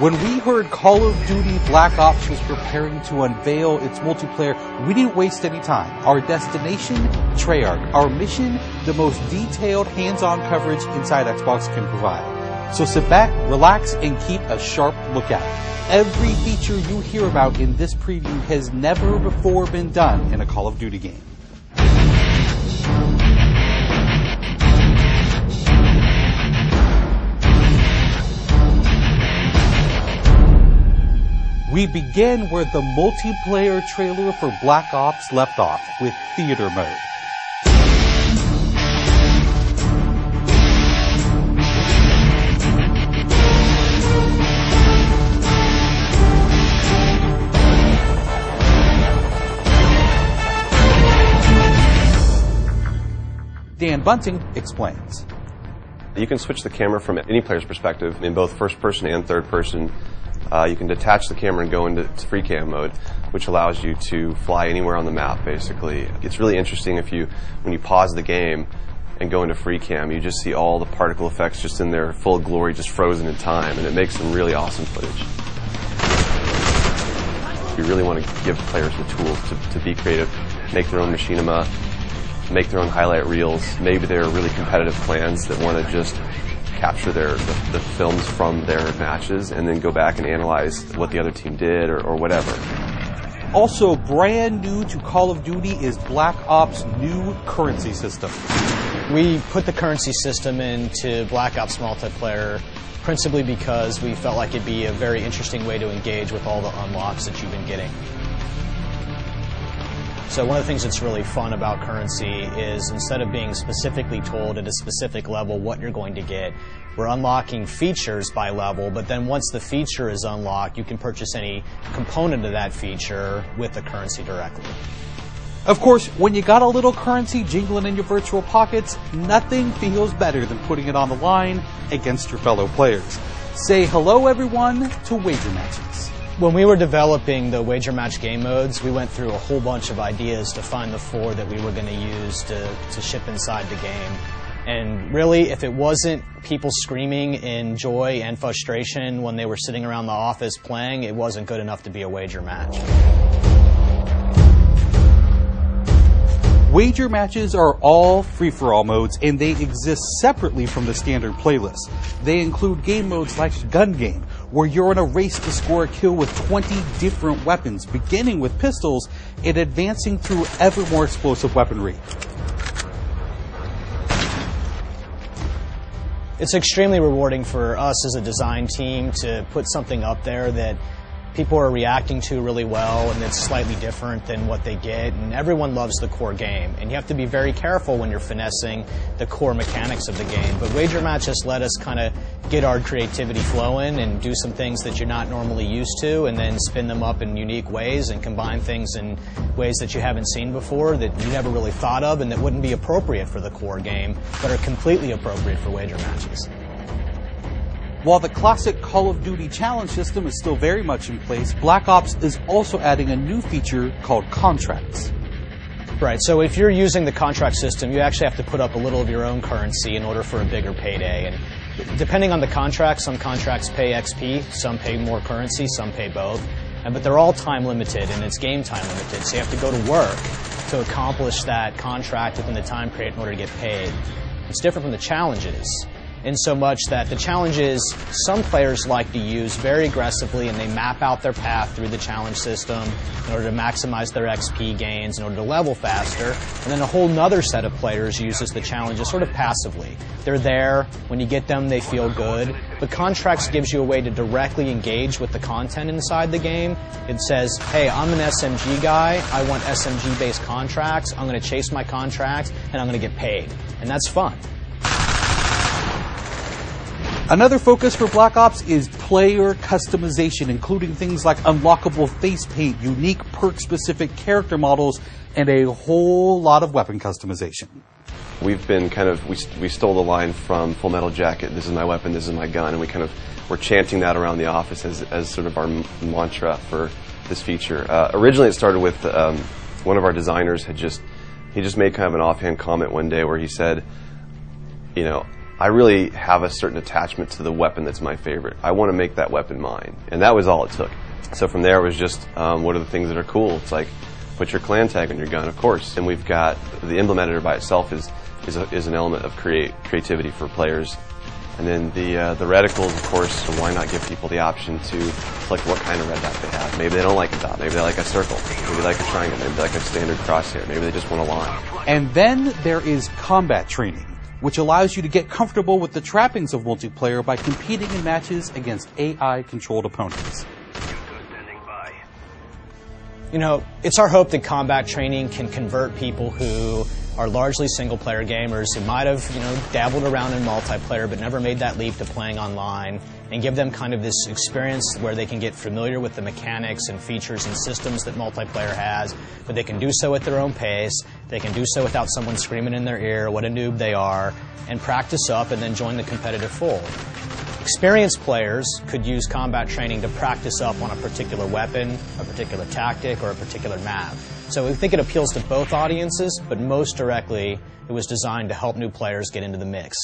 When we heard Call of Duty Black Ops was preparing to unveil its multiplayer, we didn't waste any time. Our destination, Treyarch. Our mission, the most detailed hands-on coverage inside Xbox can provide. So sit back, relax, and keep a sharp lookout. Every feature you hear about in this preview has never before been done in a Call of Duty game. We begin where the multiplayer trailer for Black Ops left off, with theater mode. Dan Bunting explains. You can switch the camera from any player's perspective in both first person and third person. You can detach the camera and go into free cam mode, which allows you to fly anywhere on the map, basically. It's really interesting when you pause the game and go into free cam, you just see all the particle effects just in their full glory, just frozen in time, and it makes some really awesome footage. You really want to give players the tools to be creative, make their own machinima, make their own highlight reels. Maybe they're really competitive clans that want to just capture the films from their matches and then go back and analyze what the other team did or whatever. Also brand new to Call of Duty is Black Ops' new currency system. We put the currency system into Black Ops multiplayer principally because we felt like it'd be a very interesting way to engage with all the unlocks that you've been getting. So one of the things that's really fun about currency is instead of being specifically told at a specific level what you're going to get, we're unlocking features by level, but then once the feature is unlocked, you can purchase any component of that feature with the currency directly. Of course, when you got a little currency jingling in your virtual pockets, nothing feels better than putting it on the line against your fellow players. Say hello, everyone, to wager matches. When we were developing the wager match game modes, we went through a whole bunch of ideas to find the 4 that we were going to use to ship inside the game. And really, if it wasn't people screaming in joy and frustration when they were sitting around the office playing, it wasn't good enough to be a wager match. Wager matches are all free-for-all modes, and they exist separately from the standard playlist. They include game modes like Gun Game, where you're in a race to score a kill with 20 different weapons, beginning with pistols and advancing through ever more explosive weaponry. It's extremely rewarding for us as a design team to put something up there that people are reacting to really well and it's slightly different than what they get, and everyone loves the core game. And you have to be very careful when you're finessing the core mechanics of the game. But wager matches let us kind of get our creativity flowing and do some things that you're not normally used to, and then spin them up in unique ways and combine things in ways that you haven't seen before, that you never really thought of, and that wouldn't be appropriate for the core game, but are completely appropriate for wager matches. While the classic Call of Duty challenge system is still very much in place, Black Ops is also adding a new feature called contracts. Right, so if you're using the contract system, you actually have to put up a little of your own currency in order for a bigger payday. And depending on the contract, some contracts pay XP, some pay more currency, some pay both. But they're all time limited, and it's game time limited, so you have to go to work to accomplish that contract within the time period in order to get paid. It's different from the challenges, in so much that the challenges some players like to use very aggressively, and they map out their path through the challenge system in order to maximize their XP gains, in order to level faster. And then a whole nother set of players uses the challenges sort of passively. They're there, when you get them they feel good, but contracts gives you a way to directly engage with the content inside the game. It says, hey, I'm an SMG guy, I want SMG based contracts, I'm going to chase my contracts, and I'm going to get paid. And that's fun. Another focus for Black Ops is player customization, including things like unlockable face paint, unique perk-specific character models, and a whole lot of weapon customization. We've been we stole the line from Full Metal Jacket, this is my weapon, this is my gun, and we're chanting that around the office as sort of our mantra for this feature. Originally it started with one of our designers he just made kind of an offhand comment one day where he said, you know, I really have a certain attachment to the weapon that's my favorite. I want to make that weapon mine, and that was all it took. So from there, it was just what are the things that are cool? It's like put your clan tag on your gun, of course. And we've got the emblem editor by itself is an element of creativity for players. And then the reticles, of course. So why not give people the option to select what kind of red dot they have? Maybe they don't like a dot. Maybe they like a circle. Maybe they like a triangle. Maybe they like a standard crosshair. Maybe they just want a line. And then there is combat training, which allows you to get comfortable with the trappings of multiplayer by competing in matches against AI-controlled opponents. You know, it's our hope that combat training can convert people who are largely single-player gamers who might have, dabbled around in multiplayer but never made that leap to playing online, and give them kind of this experience where they can get familiar with the mechanics and features and systems that multiplayer has, but they can do so at their own pace. They can do so without someone screaming in their ear what a noob they are, and practice up and then join the competitive fold. Experienced players could use combat training to practice up on a particular weapon, a particular tactic, or a particular map. So we think it appeals to both audiences, but most directly, it was designed to help new players get into the mix.